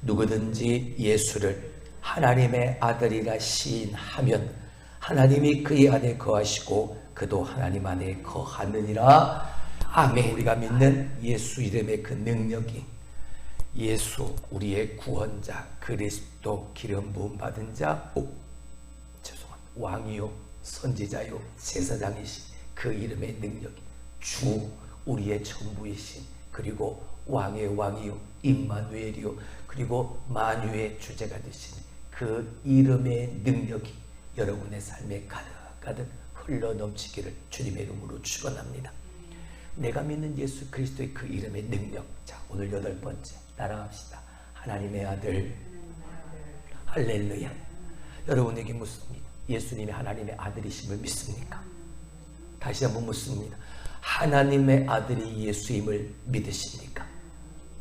누구든지 예수를 하나님의 아들이라 시인하면 하나님이 그의 안에 거하시고 그도 하나님 안에 거하느니라. 아멘. 우리가 믿는 예수 이름의 그 능력이, 예수 우리의 구원자 그리스도 기름 부음 받은 자, 왕이요 선지자요 제사장이신 그 이름의 능력이, 주 우리의 전부이신, 그리고 왕의 왕이요 임마누엘이요 그리고 만유의 주제가 되신 그 이름의 능력이 여러분의 삶에 가득가득 흘러넘치기를 주님의 이름으로 축원합니다. 내가 믿는 예수 그리스도의 그 이름의 능력. 자, 오늘 8번째 따라합시다. 하나님의 아들. 할렐루야. 여러분에게 묻습니다. 예수님이 하나님의 아들이심을 믿습니까? 다시 한번 묻습니다. 하나님의 아들이 예수임을 믿으십니까?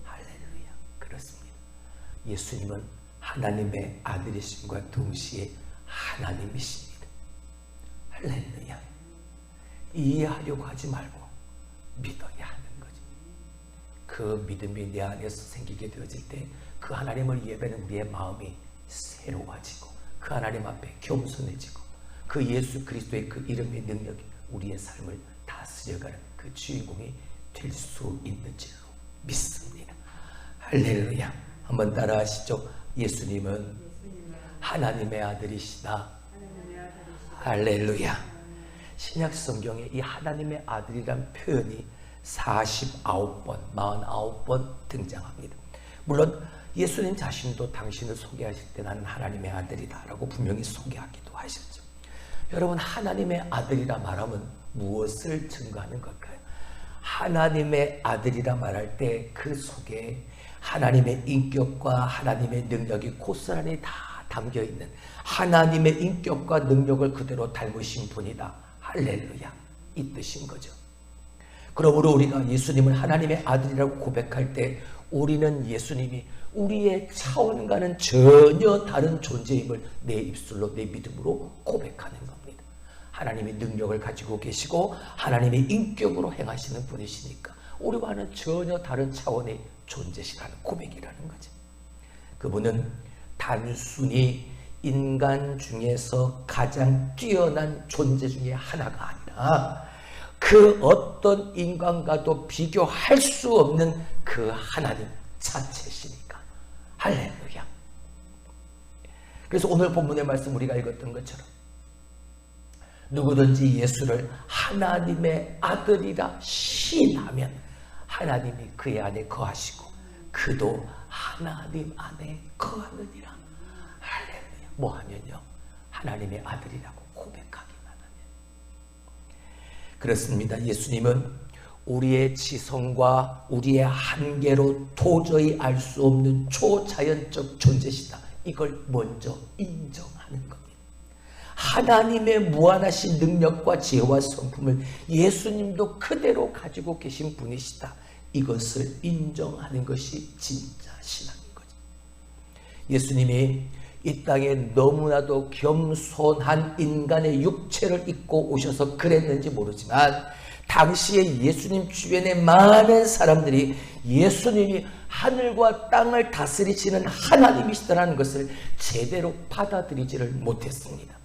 할렐루야. 그렇습니다. 예수님은 하나님의 아들이심과 동시에 하나님이십니다. 할렐루야. 이해하려고 하지 말고 믿어야 하는 거지. 그 믿음이 내 안에서 생기게 되어질 때 그 하나님을 예배하는 우리의 마음이 새로워지고 그 하나님 앞에 겸손해지고 그 예수 그리스도의 그 이름의 능력이 우리의 삶을 다스려가는 그 주인공이 될 수 있는 줄로 믿습니다. 할렐루야. 한번 따라하시죠. 예수님은 하나님의 아들이시다. 할렐루야. 신약 성경에 이 하나님의 아들이란 표현이 49번, 49번 등장합니다. 물론 예수님 자신도 당신을 소개하실 때 나는 하나님의 아들이다 라고 분명히 소개하기도 하셨죠. 여러분, 하나님의 아들이라 말하면 무엇을 증거하는 걸까요? 하나님의 아들이라 말할 때 그 속에 하나님의 인격과 하나님의 능력이 고스란히 다 담겨있는, 하나님의 인격과 능력을 그대로 닮으신 분이다. 할렐루야. 이 뜻인 거죠. 그러므로 우리가 예수님을 하나님의 아들이라고 고백할 때 우리는 예수님이 우리의 차원과는 전혀 다른 존재임을 내 입술로, 내 믿음으로 고백하는 겁니다. 하나님의 능력을 가지고 계시고 하나님의 인격으로 행하시는 분이시니까 우리와는 전혀 다른 차원의 존재시라는 고백이라는 거죠. 그분은 단순히 인간 중에서 가장 뛰어난 존재 중에 하나가 아니라 그 어떤 인간과도 비교할 수 없는 그 하나님 자체시니까. 할렐루야. 그래서 오늘 본문의 말씀 우리가 읽었던 것처럼 누구든지 예수를 하나님의 아들이라 시인하면 하나님이 그의 안에 거하시고 그도 하나님 안에 거하느니라. 할렐루야. 뭐 하면요? 하나님의 아들이라고 고백하기만 하면. 그렇습니다. 예수님은 우리의 지성과 우리의 한계로 도저히 알 수 없는 초자연적 존재시다. 이걸 먼저 인정하는 겁니다. 하나님의 무한하신 능력과 지혜와 성품을 예수님도 그대로 가지고 계신 분이시다. 이것을 인정하는 것이 진짜 신앙인 거죠. 예수님이 이 땅에 너무나도 겸손한 인간의 육체를 입고 오셔서 그랬는지 모르지만 당시에 예수님 주변에 많은 사람들이 예수님이 하늘과 땅을 다스리시는 하나님이시다라는 것을 제대로 받아들이지를 못했습니다.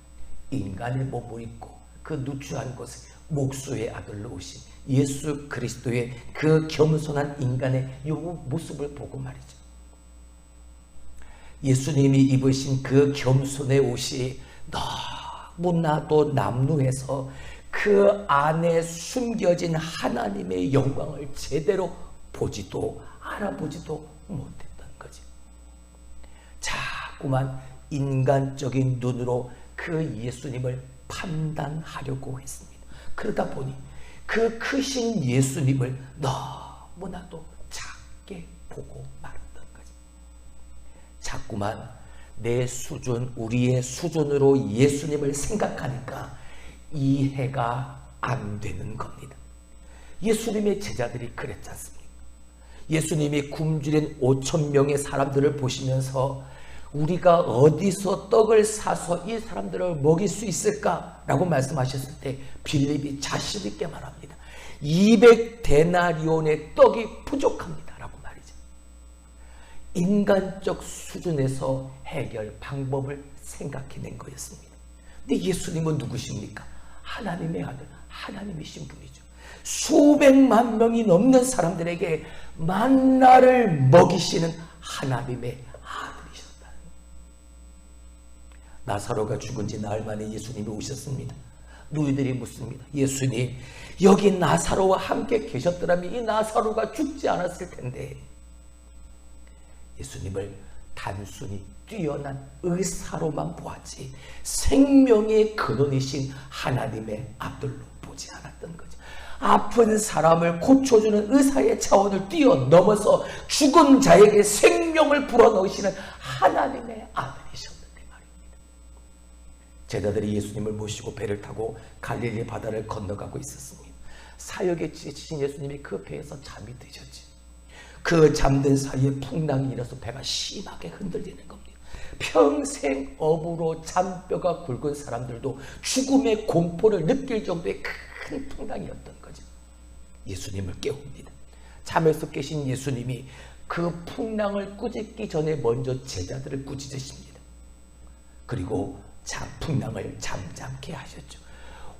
인간의 몸을 입고 그 누추한 곳에 목수의 아들로 오신 예수 그리스도의 그 겸손한 인간의 이 모습을 보고 말이죠. 예수님이 입으신 그 겸손의 옷이 너무나도 남루해서 그 안에 숨겨진 하나님의 영광을 제대로 보지도 알아보지도 못했던 거죠. 자꾸만 인간적인 눈으로 그 예수님을 판단하려고 했습니다. 그러다 보니 그 크신 예수님을 너무나도 작게 보고 말았던 거죠. 자꾸만 내 수준, 우리의 수준으로 예수님을 생각하니까 이해가 안 되는 겁니다. 예수님의 제자들이 그랬지 않습니까? 예수님이 굶주린 5,000명의 사람들을 보시면서 우리가 어디서 떡을 사서 이 사람들을 먹일 수 있을까라고 말씀하셨을 때 빌립이 자신 있게 말합니다. 200데나리온의 떡이 부족합니다 라고 말이죠. 인간적 수준에서 해결 방법을 생각해낸 거였습니다. 근데 예수님은 누구십니까? 하나님의 아들, 하나님이신 분이죠. 수백만 명이 넘는 사람들에게 만나를 먹이시는 하나님의 아들이셨다. 나사로가 죽은 지 나흘 만에 예수님이 오셨습니다. 누이들이 묻습니다. 예수님, 여기 나사로와 함께 계셨더라면 이 나사로가 죽지 않았을 텐데. 예수님을 단순히 뛰어난 의사로만 보았지 생명의 근원이신 하나님의 아들로 보지 않았던 거죠. 아픈 사람을 고쳐주는 의사의 차원을 뛰어넘어서 죽은 자에게 생명을 불어넣으시는 하나님의 아들이셨는데 말입니다. 제자들이 예수님을 모시고 배를 타고 갈릴리 바다를 건너가고 있었습니다. 사역에 지치신 예수님이 그 배에서 잠이 드셨지. 그 잠든 사이에 풍랑이 일어서 배가 심하게 흔들리는 겁니다. 평생 업으로 잔뼈가 굵은 사람들도 죽음의 공포를 느낄 정도의 큰 풍랑이었던 거죠. 예수님을 깨웁니다. 잠에서 깨신 예수님이 그 풍랑을 꾸짖기 전에 먼저 제자들을 꾸짖으십니다. 그리고 풍랑을 잠잠케 하셨죠.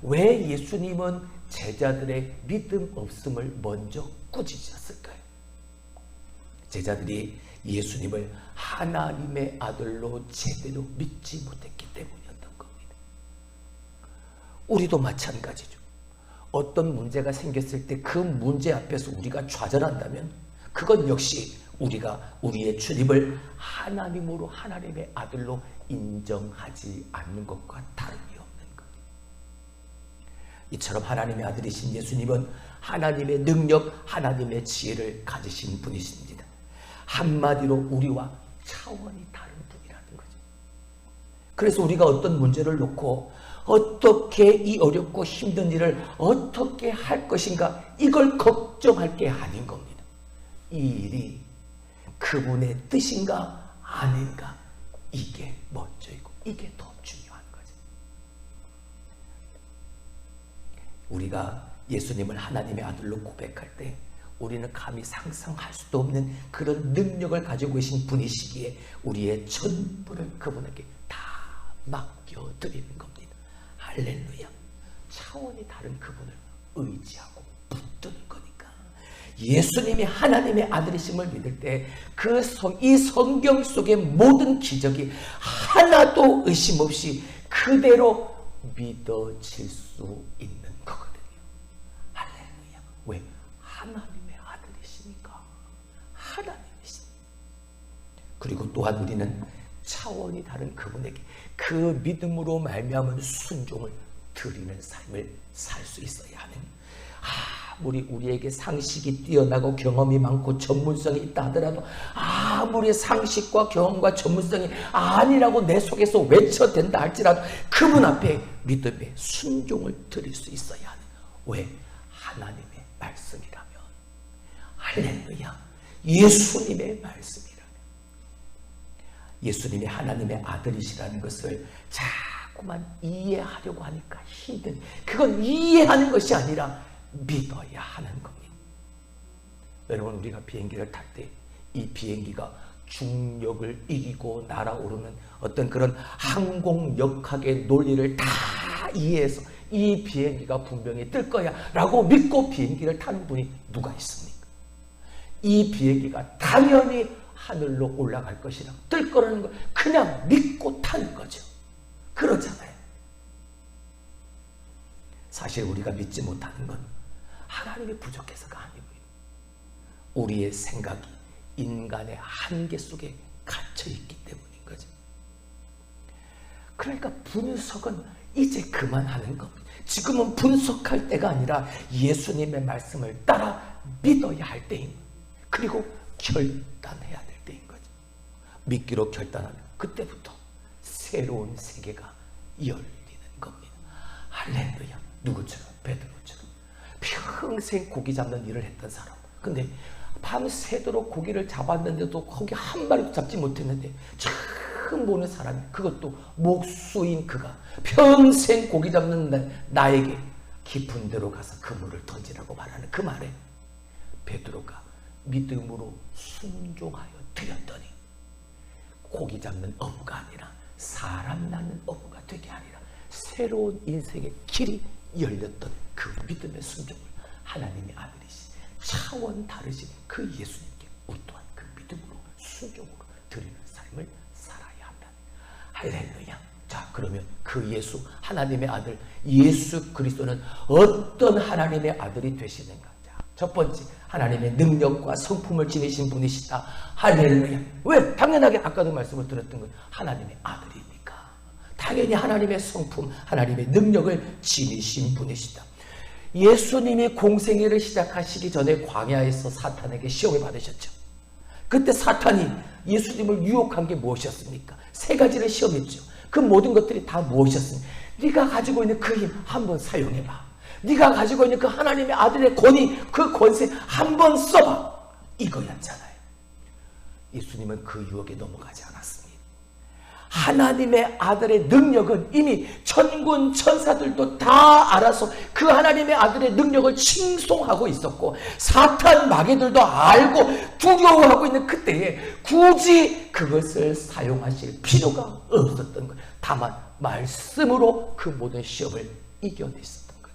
왜 예수님은 제자들의 믿음 없음을 먼저 꾸짖으셨을까요? 제자들이 예수님을 하나님의 아들로 제대로 믿지 못했기 때문이었던 겁니다. 우리도 마찬가지죠. 어떤 문제가 생겼을 때 그 문제 앞에서 우리가 좌절한다면 그건 역시 우리가 우리의 주님을 하나님으로 하나님의 아들로 인정하지 않는 것과 다름이 없는 겁니다. 이처럼 하나님의 아들이신 예수님은 하나님의 능력, 하나님의 지혜를 가지신 분이십니다. 한마디로 우리와 차원이 다른 분이라는 거죠. 그래서 우리가 어떤 문제를 놓고 어떻게 이 어렵고 힘든 일을 어떻게 할 것인가 이걸 걱정할 게 아닌 겁니다. 이 일이 그분의 뜻인가 아닌가 이게 먼저이고 이게 더 중요한 거죠. 우리가 예수님을 하나님의 아들로 고백할 때 우리는 감히 상상할 수도 없는 그런 능력을 가지고 계신 분이시기에 우리의 전부를 그분에게 다 맡겨드리는 겁니다. 할렐루야. 차원이 다른 그분을 의지하고 붙드는 거니까. 예수님이 하나님의 아들이심을 믿을 때 이 성경 속의 모든 기적이 하나도 의심 없이 그대로 믿어질 수 있는 거거든요. 할렐루야. 왜? 하나님의 아들이시니까. 하나님이시니까. 그리고 또한 우리는 차원이 다른 그분에게 그 믿음으로 말미암은 순종을 드리는 삶을 살 수 있어야 하는, 아무리 우리에게 상식이 뛰어나고 경험이 많고 전문성이 있다 하더라도 아무리 상식과 경험과 전문성이 아니라고 내 속에서 외쳐댄다 할지라도 그분 앞에 믿음의 순종을 드릴 수 있어야 하는, 왜? 하나님의 말씀이라면. 할렐루야. 예수님의 말씀이라면. 예수님이 하나님의 아들이시라는 것을 자꾸만 이해하려고 하니까 힘든, 그건 이해하는 것이 아니라 믿어야 하는 겁니다. 여러분, 우리가 비행기를 탈 때 이 비행기가 중력을 이기고 날아오르는 어떤 그런 항공역학의 논리를 다 이해해서 이 비행기가 분명히 뜰 거야 라고 믿고 비행기를 타는 분이 누가 있습니까? 이 비행기가 당연히 하늘로 올라갈 것이라 뜰 거라는 걸 그냥 믿고 타는 거죠. 그러잖아요. 사실 우리가 믿지 못하는 건 하나님이 부족해서가 아니고요. 우리의 생각이 인간의 한계 속에 갇혀 있기 때문인 거죠. 그러니까 분석은 이제 그만하는 겁니다. 지금은 분석할 때가 아니라 예수님의 말씀을 따라 믿어야 할 때인 거예요. 그리고 결단해야 될 때인 거죠. 믿기로 결단하면 그때부터 새로운 세계가 열리는 겁니다. 할렐루야. 누구처럼? 베드로처럼. 평생 고기 잡는 일을 했던 사람. 근데 밤새도록 고기를 잡았는데도 거기 한 마리도 잡지 못했는데 처음 보는 사람이, 그것도 목수인 그가 평생 고기 잡는 나에게 깊은 데로 가서 그물을 던지라고 말하는 그 말에 베드로가 믿음으로 순종하여 드렸더니 고기 잡는 어부가 아니라 사람 낳는 어부가 되게 하리라. 새로운 인생의 길이 열렸던 그 믿음의 순종을 하나님의 아들이신 차원 다르신 그 예수님께 우리 또한 그 믿음으로 순종으로 드리는 삶을 살아야 한다. 할렐루야. 자, 그러면 그 예수, 하나님의 아들 예수 그리스도는 어떤 하나님의 아들이 되시는가? 자, 첫 번째, 하나님의 능력과 성품을 지니신 분이시다. 할렐루야. 왜? 당연하게 아까도 말씀을 드렸던 건 하나님의 아들이니까. 당연히 하나님의 성품, 하나님의 능력을 지니신 분이시다. 예수님이 공생애를 시작하시기 전에 광야에서 사탄에게 시험을 받으셨죠. 그때 사탄이 예수님을 유혹한 게 무엇이었습니까? 세 가지를 시험했죠. 그 모든 것들이 다 무엇이었습니까? 네가 가지고 있는 그 힘 한번 사용해봐. 네가 가지고 있는 그 하나님의 아들의 권위, 그 권세 한번 써봐. 이거였잖아요. 예수님은 그 유혹에 넘어가지 않았습니다. 하나님의 아들의 능력은 이미 천군 천사들도 다 알아서 그 하나님의 아들의 능력을 칭송하고 있었고, 사탄 마귀들도 알고 두려워하고 있는 그때에 굳이 그것을 사용하실 필요가 없었던 것. 다만 말씀으로 그 모든 시험을 이겨냈었던 것.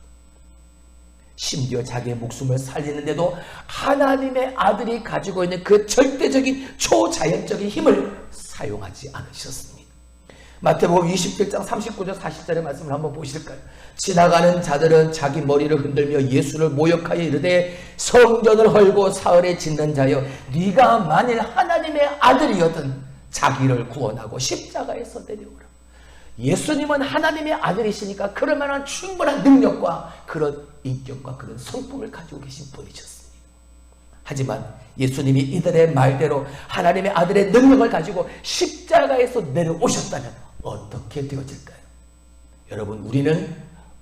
심지어 자기의 목숨을 살리는데도 하나님의 아들이 가지고 있는 그 절대적인 초자연적인 힘을 사용하지 않으셨습니다. 마태복음 27장 39절 40절의 말씀을 한번 보실까요? 지나가는 자들은 자기 머리를 흔들며 예수를 모욕하여 이르되 성전을 헐고 사흘에 짓는 자여, 네가 만일 하나님의 아들이거든 자기를 구원하고 십자가에서 내려오라. 예수님은 하나님의 아들이시니까 그럴 만한 충분한 능력과 그런 인격과 그런 성품을 가지고 계신 분이셨습니다. 하지만 예수님이 이들의 말대로 하나님의 아들의 능력을 가지고 십자가에서 내려오셨다면 어떻게 되어질까요? 여러분, 우리는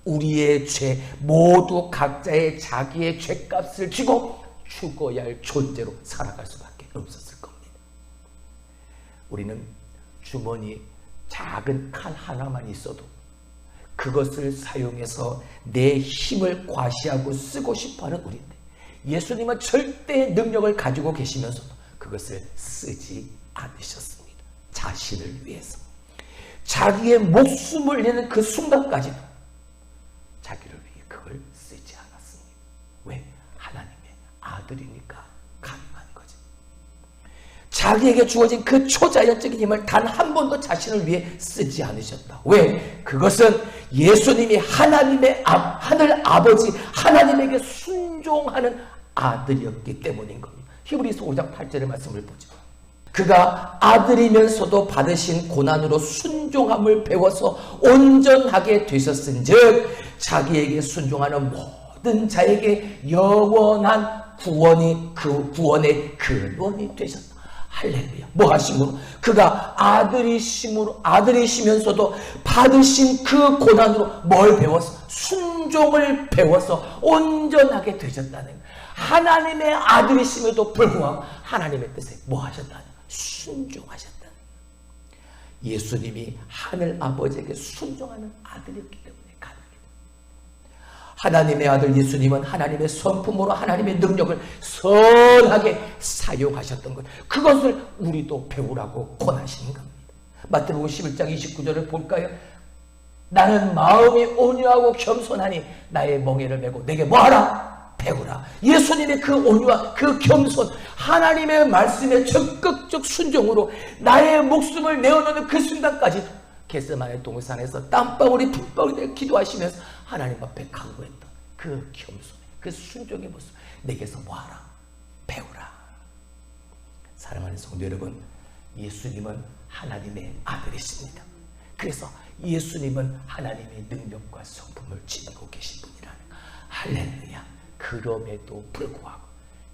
우리의 죄, 모두 각자의 자기의 죄값을 지고 죽어야 할 존재로 살아갈 수밖에 없었을 겁니다. 우리는 주머니에 작은 칼 하나만 있어도 그것을 사용해서 내 힘을 과시하고 쓰고 싶어하는 우리인데, 예수님은 절대의 능력을 가지고 계시면서도 그것을 쓰지 않으셨습니다. 자신을 위해서. 자기의 목숨을 내는 그 순간까지도 자기를 위해 그걸 쓰지 않았습니다. 왜? 하나님의 아들이니까 가능한 거죠. 자기에게 주어진 그 초자연적인 힘을 단 한 번도 자신을 위해 쓰지 않으셨다. 왜? 그것은 예수님이 하나님의 하늘 아버지 하나님에게 순종하는 아들이었기 때문인 겁니다. 히브리서 5장 8절의 말씀을 보죠. 그가 아들이면서도 받으신 고난으로 순종함을 배워서 온전하게 되셨은즉 자기에게 순종하는 모든 자에게 영원한 구원이 그 구원의 근원이 되셨다. 할렐루야. 뭐 하심으로? 그가 아들이시면서도 받으신 그 고난으로 뭘 배워서? 순종을 배워서 온전하게 되셨다는 거예요. 하나님의 아들이심에도 불구하고 하나님의 뜻에 뭐 하셨다는? 순종하셨다는 거예요. 예수님이 하늘 아버지에게 순종하는 아들이었기 때문에 가능합니다. 하나님의 아들 예수님은 하나님의 성품으로 하나님의 능력을 선하게 사용하셨던 것, 그것을 우리도 배우라고 권하시는 겁니다. 마태복음 11장 29절을 볼까요? 나는 마음이 온유하고 겸손하니 나의 멍에를 메고 내게 뭐하라? 배우라. 예수님의 그 온유와 그 겸손, 하나님의 말씀에 적극적 순종으로 나의 목숨을 내어놓는 그 순간까지 겟세마네 동산에서 땀방울이 풀방울이 되어 기도하시면서 하나님 앞에 간구했던 그 겸손, 그 순종의 모습, 내게서 뭐하라? 배우라. 사랑하는 성도 여러분, 예수님은 하나님의 아들이십니다. 그래서 예수님은 하나님의 능력과 성품을 지니고 계신 분이라는 거. 할렐루야. 그럼에도 불구하고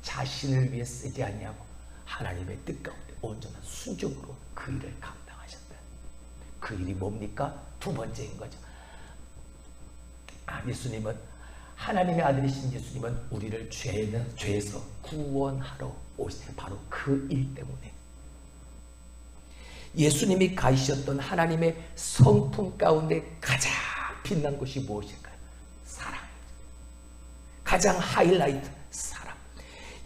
자신을 위해 쓰지 아니하고 하나님의 뜻 가운데 온전한 순종으로 그 일을 감당하셨다. 그 일이 뭡니까? 두 번째인 거죠. 예수님은, 하나님의 아들이신 예수님은 우리를 죄에서 구원하러 오신 바로 그 일 때문에 예수님이 가지셨던 하나님의 성품 가운데 가장 빛난 것이 무엇일까요? 사랑. 가장 하이라이트, 사랑.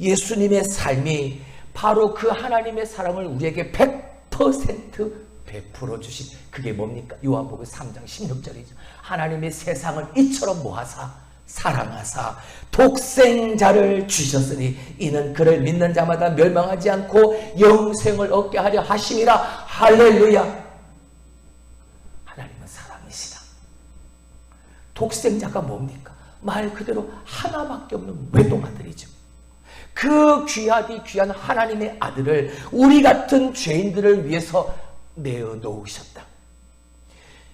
예수님의 삶이 바로 그 하나님의 사랑을 우리에게 100% 베풀어 주신, 그게 뭡니까? 요한복음 3장 16절이죠. 하나님의 세상을 이처럼 모아사 사랑하사 독생자를 주셨으니 이는 그를 믿는 자마다 멸망하지 않고 영생을 얻게 하려 하심이라. 할렐루야. 하나님은 사랑이시다. 독생자가 뭡니까? 말 그대로 하나밖에 없는 외동아들이죠. 그 귀하디 귀한 하나님의 아들을 우리 같은 죄인들을 위해서 내어놓으셨다.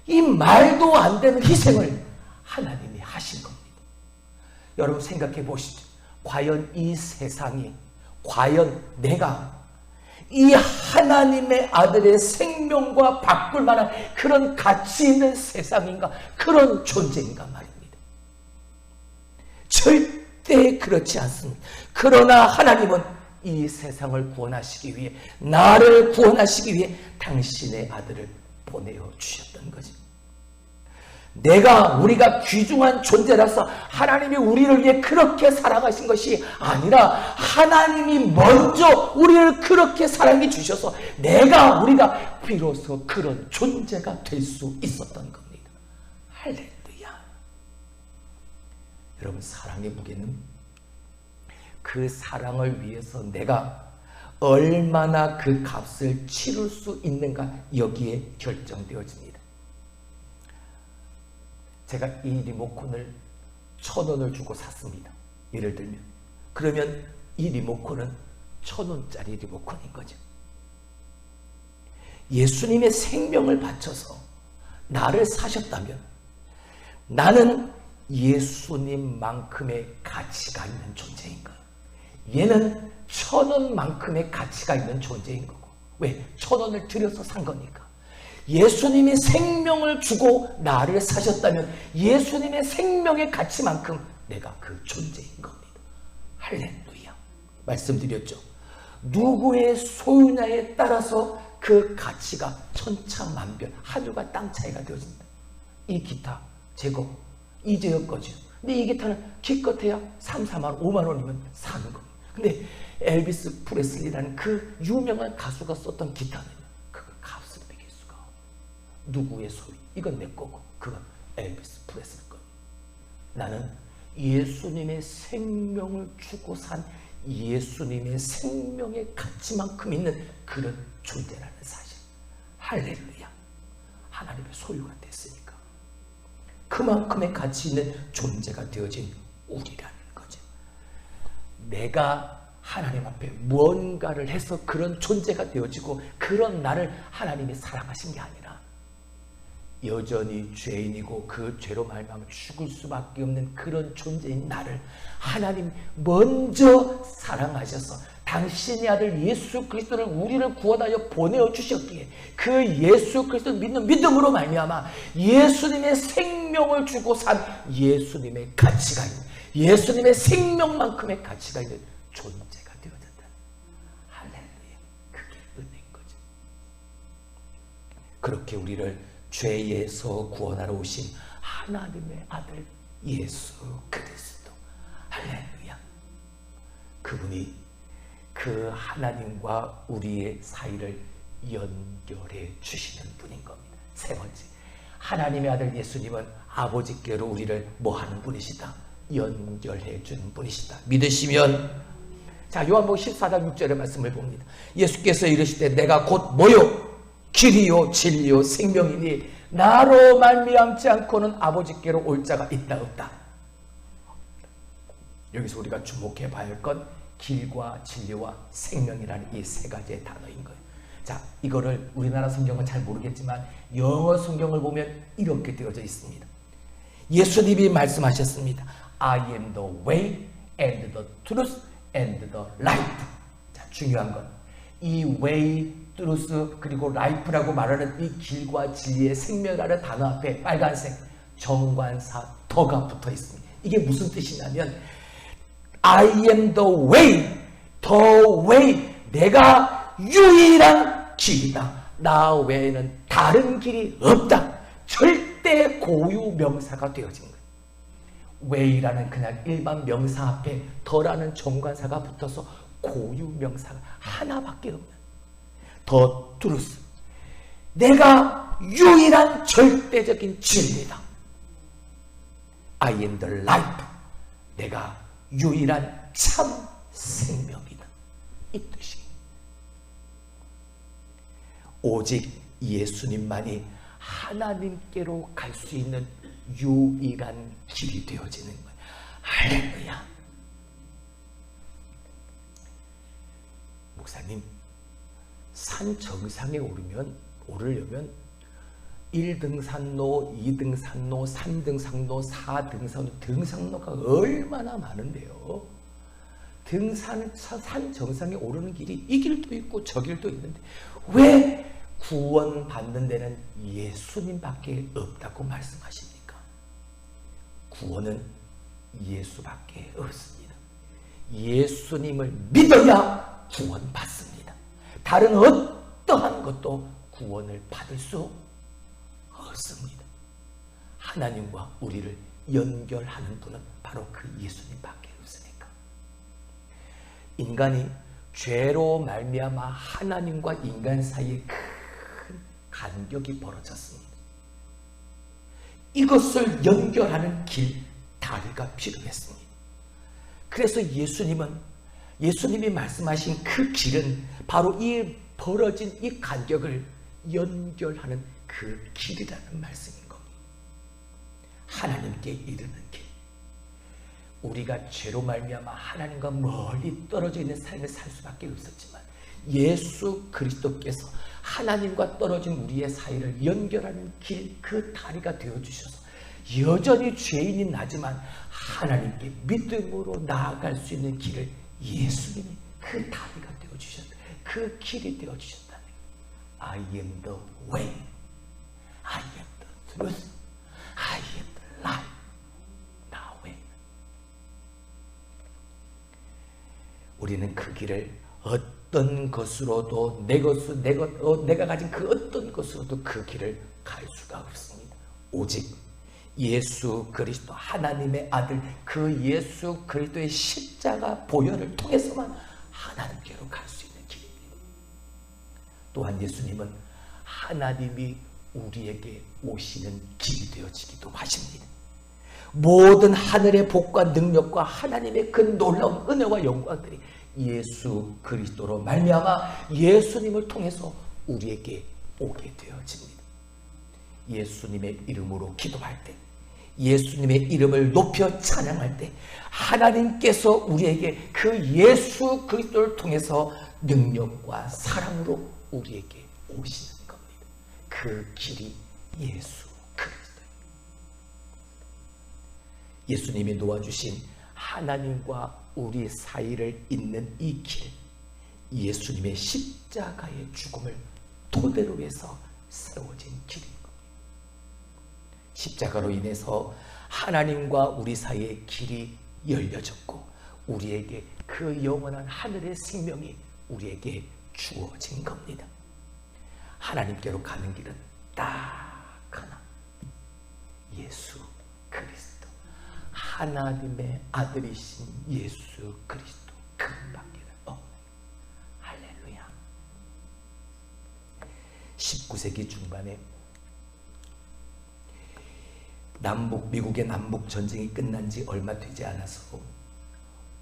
이 말도 안 되는 희생을 하나님이 하신 겁니다. 여러분 생각해 보시죠. 과연 이 세상이, 과연 내가 이 하나님의 아들의 생명과 바꿀 만한 그런 가치 있는 세상인가, 그런 존재인가 말입니다. 절대 그렇지 않습니다. 그러나 하나님은 이 세상을 구원하시기 위해, 나를 구원하시기 위해 당신의 아들을 보내어 주셨던 거죠. 우리가 귀중한 존재라서 하나님이 우리를 위해 그렇게 사랑하신 것이 아니라 하나님이 먼저 우리를 그렇게 사랑해 주셔서 우리가 비로소 그런 존재가 될 수 있었던 겁니다. 할렐루야. 여러분, 사랑의 무게는 그 사랑을 위해서 내가 얼마나 그 값을 치를 수 있는가, 여기에 결정되어집니다. 제가 이 리모컨을 1,000원을 주고 샀습니다. 예를 들면. 그러면 이 리모컨은 1,000원짜리 리모컨인 거죠. 예수님의 생명을 바쳐서 나를 사셨다면 나는 예수님만큼의 가치가 있는 존재인 거예요. 얘는 1,000원만큼의 가치가 있는 존재인 거고. 왜? 1,000원을 들여서 산 거니까. 예수님이 생명을 주고 나를 사셨다면 예수님의 생명의 가치만큼 내가 그 존재인 겁니다. 할렐루야. 말씀드렸죠. 누구의 소유냐에 따라서 그 가치가 천차만별, 하늘과 땅 차이가 되어진다. 이 기타 제거 이제여 거죠. 근데 이 기타는 기껏해야 3, 4만, 5만 원이면 사는 겁니다. 근데 엘비스 프레슬리라는 그 유명한 가수가 썼던 기타는 값을 매길 수가 없어요. 누구의 소유? 이건 내 거고 그건 엘비스 프레슬리 거. 나는 예수님의 생명을 주고 산 예수님의 생명의 가치만큼 있는 그런 존재라는 사실. 할렐루야. 하나님의 소유가 됐으니까 그만큼의 가치 있는 존재가 되어진 우리라는 거죠. 내가 하나님 앞에 무언가를 해서 그런 존재가 되어지고 그런 나를 하나님이 사랑하신 게 아니라 여전히 죄인이고 그 죄로 말미암아 죽을 수밖에 없는 그런 존재인 나를 하나님 먼저 사랑하셔서 당신의 아들 예수 그리스도를 우리를 구원하여 보내어 주셨기에 그 예수 그리스도를 믿는 믿음으로 말미암아 예수님의 생명을 주고 산 예수님의 가치가 있는, 예수님의 생명만큼의 가치가 있는 존재가 되어졌다. 할렐루야. 그게 은혜인 거죠. 그렇게 우리를 죄에서 구원하러 오신 하나님의 아들 예수 그리스도. 할렐루야. 그분이 그 하나님과 우리의 사이를 연결해 주시는 분인 겁니다. 세 번째, 하나님의 아들 예수님은 아버지께로 우리를 뭐하는 분이시다? 연결해 주는 분이시다. 믿으시면, 자, 요한복음 14장 6절의 말씀을 봅니다. 예수께서 이르시되 내가 곧 뭐요? 길이요 진리요 생명이니 나로 말미암지 않고는 아버지께로 올 자가 있다 없다. 여기서 우리가 주목해 봐야 할 건 길과 진리와 생명이라는 이 세 가지의 단어인 거예요. 자, 이거를 우리나라 성경은 잘 모르겠지만 영어 성경을 보면 이렇게 되어져 있습니다. 예수님이 말씀하셨습니다. I am the way and the truth and the life. 자, 중요한 건 이 way, truth 그리고 life라고 말하는 이 길과 진리의 생명이라는 단어 앞에 빨간색 정관사 더가 붙어 있습니다. 이게 무슨 뜻이냐면 I am the way, 내가 유일한 길이다. 나 외에는 다른 길이 없다. 절대 고유 명사가 되어진 거예요. way라는 그냥 일반 명사 앞에 더라는 정관사가 붙어서 고유 명사가 하나밖에 없는 the truth. 내가 유일한 절대적인 진리다. I am the life. 내가 유일한 참 생명이다. 이 뜻이. 오직 예수님만이 하나님께로 갈 수 있는 유일한 길이 되어지는 거예요. 할렐루야. 목사님, 산 정상에 오르려면 1등산로, 2등산로, 3등산로, 4등산로, 등산로가 얼마나 많은데요. 산 정상에 오르는 길이 이 길도 있고 저 길도 있는데 왜 구원 받는 데는 예수님밖에 없다고 말씀하십니까? 구원은 예수밖에 없습니다. 예수님을 믿어야 구원 받습니다. 다른 어떠한 것도 구원을 받을 수 없습니다. 하나님과 우리를 연결하는 분은 바로 그 예수님밖에 없으니까. 인간이 죄로 말미암아 하나님과 인간 사이에 큰 간격이 벌어졌습니다. 이것을 연결하는 길, 다리가 필요했습니다. 그래서 예수님이 말씀하신 그 길은 바로 이 벌어진 이 간격을 연결하는 그 길이라는 말씀인 겁니다. 하나님께 이르는 길. 우리가 죄로 말미암아 하나님과 멀리 떨어져 있는 삶을 살 수밖에 없었지만 예수 그리스도께서 하나님과 떨어진 우리의 사이를 연결하는 길, 그 다리가 되어주셔서 여전히 죄인이 나지만 하나님께 믿음으로 나아갈 수 있는 길을 예수님이 그 다리가 되어주셨다. 그 길이 되어주셨다는 거예요. I am the way. I am the truth. I am the life. 나 way. 우리는 그 길을 어떤 것으로도 내가 가진 그 어떤 것으로도 그 길을 갈 수가 없습니다. 오직 예수 그리스도 하나님의 아들 그 예수 그리스도의 십자가 보혈을 통해서만 하나님께로 갈 수 있는 길입니다. 또한 예수님은 하나님이 우리에게 오시는 길이 되어지기도 하십니다. 모든 하늘의 복과 능력과 하나님의 그 놀라운 은혜와 영광들이 예수 그리스도로 말미암아 예수님을 통해서 우리에게 오게 되어집니다. 예수님의 이름으로 기도할 때, 예수님의 이름을 높여 찬양할 때 하나님께서 우리에게 그 예수 그리스도를 통해서 능력과 사랑으로 우리에게 오시는 겁니다. 그 길이 예수 그리스도입니다. 예수님이 놓아주신 하나님과 우리 사이를 잇는 이 길, 예수님의 십자가의 죽음을 토대로 해서 세워진 길인 겁니다. 십자가로 인해서 하나님과 우리 사이의 길이 열려졌고 우리에게 그 영원한 하늘의 생명이 우리에게 주어진 겁니다. 하나님께로 가는 길은 딱 하나, 예수 그리스도, 하나님의 아들이신 예수 그리스도, 그분밖에는 없는. 할렐루야. 19세기 중반에 미국의 남북 전쟁이 끝난 지 얼마 되지 않아서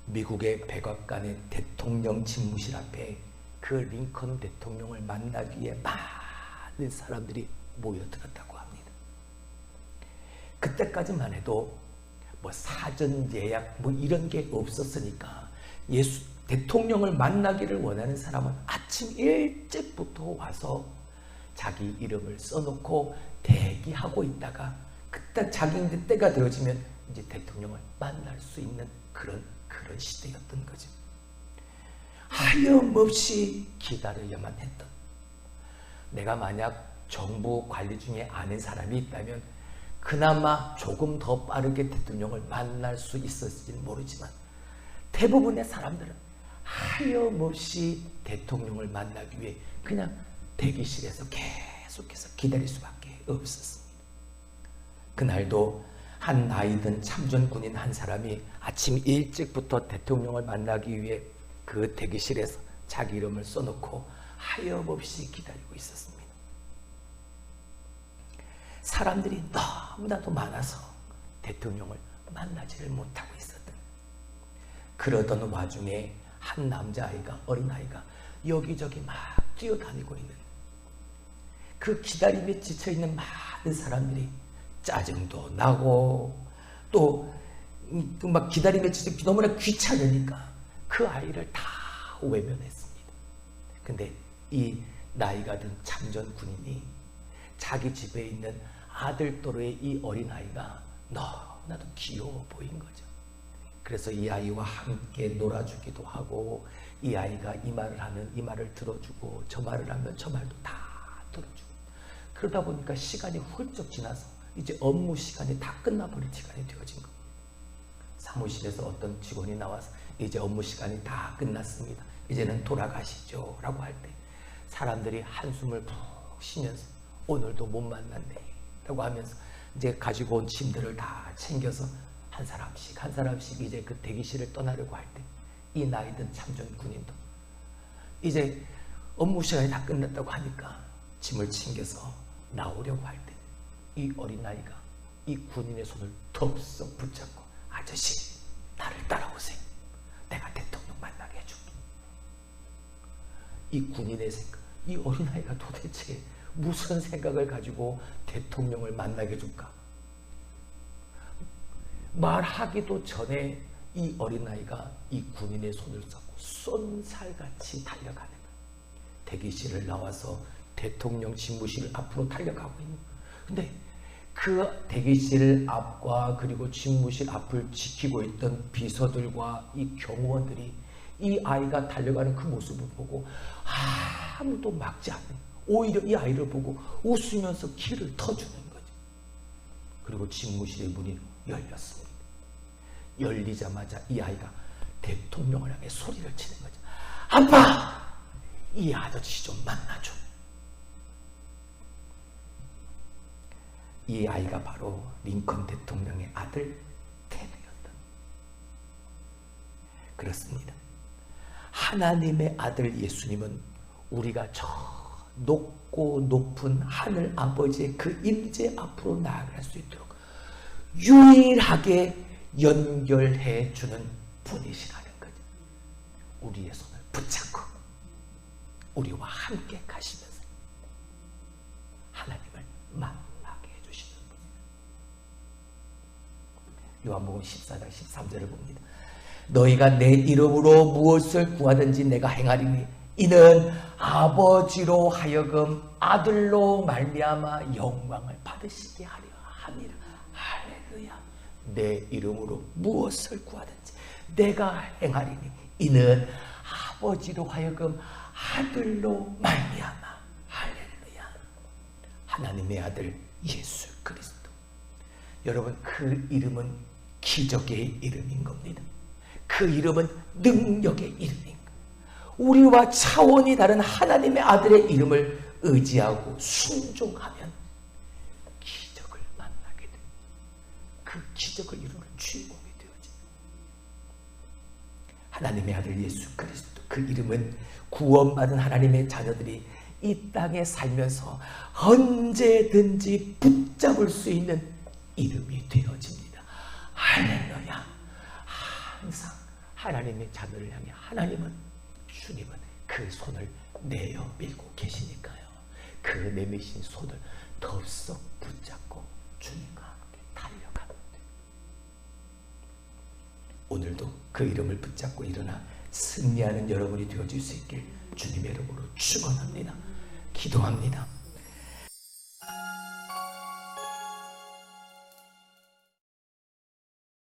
미국의 백악관의 대통령 집무실 앞에 그 링컨 대통령을 만나기 위해 많은 사람들이 모여들었다고 합니다. 그때까지만 해도 사전 예약 이런 게 없었으니까 대통령을 만나기를 원하는 사람은 아침 일찍부터 와서 자기 이름을 써놓고 대기하고 있다가 그때 자기들 때가 되어지면 이제 대통령을 만날 수 있는 그런 시대였던 거죠. 하염없이 기다려야만 했던. 내가 만약 정부 관리 중에 아는 사람이 있다면 그나마 조금 더 빠르게 대통령을 만날 수 있었을지는 모르지만 대부분의 사람들은 하염없이 대통령을 만나기 위해 그냥 대기실에서 계속해서 기다릴 수밖에 없었습니다. 그날도 한 나이든 참전군인 한 사람이 아침 일찍부터 대통령을 만나기 위해 그 대기실에서 자기 이름을 써놓고 하염없이 기다리고 있었습니다. 사람들이 너무나도 많아서 대통령을 만나지를 못하고 있었던, 그러던 와중에 한 남자아이가, 어린아이가 여기저기 막 뛰어다니고 있는, 그 기다림에 지쳐있는 많은 사람들이 짜증도 나고 또 막 기다림에 지쳐 너무나 귀찮으니까 그 아이를 다 외면했습니다. 근데 이 나이가 든 참전 군인이 자기 집에 있는 아들 또래의 이 어린아이가 너무나도 귀여워 보인 거죠. 그래서 이 아이와 함께 놀아주기도 하고, 이 아이가 이 말을 하면 이 말을 들어주고, 저 말을 하면 저 말도 다 들어주고, 그러다 보니까 시간이 훌쩍 지나서 이제 업무 시간이 다 끝나버릴 시간이 되어진 겁니다. 사무실에서 어떤 직원이 나와서 이제 업무 시간이 다 끝났습니다, 이제는 돌아가시죠 라고 할 때 사람들이 한숨을 푹 쉬면서 오늘도 못 만났네 라고 하면서 이제 가지고 온 짐들을 다 챙겨서 한 사람씩 이제 그 대기실을 떠나려고 할 때, 이 나이든 참전 군인도 이제 업무 시간이 다 끝났다고 하니까 짐을 챙겨서 나오려고 할 때, 이 어린아이가 이 군인의 손을 덥석 붙잡고, 아저씨 나를 따라오세요, 내가 대통령 만나게 해줄게. 이 군인의 생각, 이 어린아이가 도대체 무슨 생각을 가지고 대통령을 만나게 해줄까? 말하기도 전에 이 어린아이가 이 군인의 손을 잡고 쏜살같이 달려가는 거예요. 대기실을 나와서 대통령 집무실 앞으로 달려가고 있는 거예요. 근데 그 대기실 앞과 그리고 집무실 앞을 지키고 있던 비서들과 이 경호원들이 이 아이가 달려가는 그 모습을 보고 아무도 막지 않는, 오히려 이 아이를 보고 웃으면서 길을 터주는 거죠. 그리고 집무실의 문이 열렸습니다. 열리자마자 이 아이가 대통령을 향해 소리를 치는 거죠. 아빠! 이 아저씨 좀 만나줘. 이 아이가 바로 링컨 대통령의 아들 테드였다. 그렇습니다. 하나님의 아들 예수님은 우리가 저 높고 높은 하늘 아버지의 그 임재 앞으로 나아갈 수 있도록 유일하게 연결해 주는 분이시라는 거죠. 우리의 손을 붙잡고 우리와 함께 가시면서 하나님을 만나게 해주시는 분입니다. 요한복음 14장 13절을 봅니다. 너희가 내 이름으로 무엇을 구하든지 내가 행하리니 이는 아버지로 하여금 아들로 말미암아 영광을 받으시게 하려 함이라. 할렐루야. 내 이름으로 무엇을 구하든지 내가 행하리니 이는 아버지로 하여금 아들로 말미암아. 할렐루야. 하나님의 아들 예수 그리스도. 여러분, 그 이름은 기적의 이름인 겁니다. 그 이름은 능력의 이름인 겁니다. 우리와 차원이 다른 하나님의 아들의 이름을 의지하고 순종하면 기적을 만나게 됩니다. 그 기적을 이루는 주인공이 되어집니다. 하나님의 아들 예수 그리스도, 그 이름은 구원받은 하나님의 자녀들이 이 땅에 살면서 언제든지 붙잡을 수 있는 이름이 되어집니다. 할렐루야. 항상 하나님의 자녀를 향해 주님은 그 손을 내어 밀고 계시니까요. 그 내미신 손을 덥석 붙잡고 주님과 함께 달려가면 돼요. 오늘도 그 이름을 붙잡고 일어나 승리하는 여러분이 되어줄 수 있길 주님의 이름으로 축원합니다. 기도합니다.